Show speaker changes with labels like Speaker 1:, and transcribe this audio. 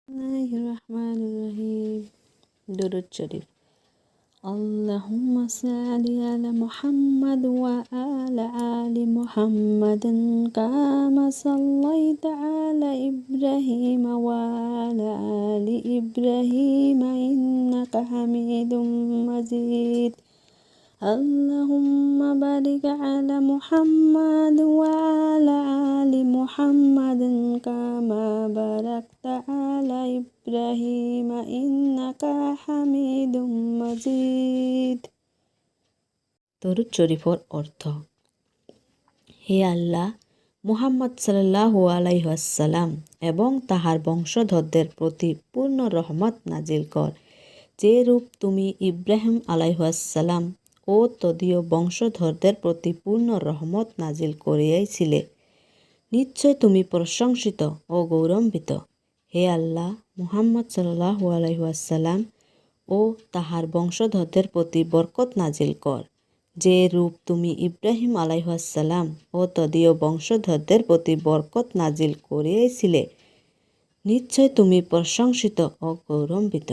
Speaker 1: বিসমিল্লাহির রহমানির রহিম। দুরূদ শরীফ। আল্লাহুম্মা সাল্লি আলা মুহাম্মাদ ওয়া আলা আলি মুহাম্মাদিন কামা সাল্লাইতা আলা ইব্রাহিম ওয়া আলা আলি ইব্রাহিম ইন্নাকা হামিদুম মাজিদ। اللهم بارك على محمد وعلى آل محمد كما باركت على إبراهيم إنك حميد مجيد। দরুদ শরীফের অর্থ: হে আল্লাহ, মুহাম্মদ সাল্লাল্লাহু আলাইহি ওয়াসাল্লাম এবং তাহার বংশধরদের প্রতি পূর্ণ রহমত নাজিল কর, যে রূপ তুমি ইব্রাহিম আলাইহিসসালাম ও তদীয় বংশধরদের প্রতি পূর্ণ রহমত নাজিল করিয়াছিলে। নিশ্চয় তুমি প্রশংসিত ও গৌরবান্বিত। হে আল্লাহ, মুহাম্মদ সাল্লাল্লাহু আলাইহি ওয়াসাল্লাম ও তাহার বংশধরদের প্রতি বরকত নাজিল কর, যে রূপ তুমি ইব্রাহিম আলাইহিসসালাম ও তদীয় বংশধরদের প্রতি বরকত নাজিল করিয়াছিলে। নিশ্চয় তুমি প্রশংসিত ও গৌরবান্বিত।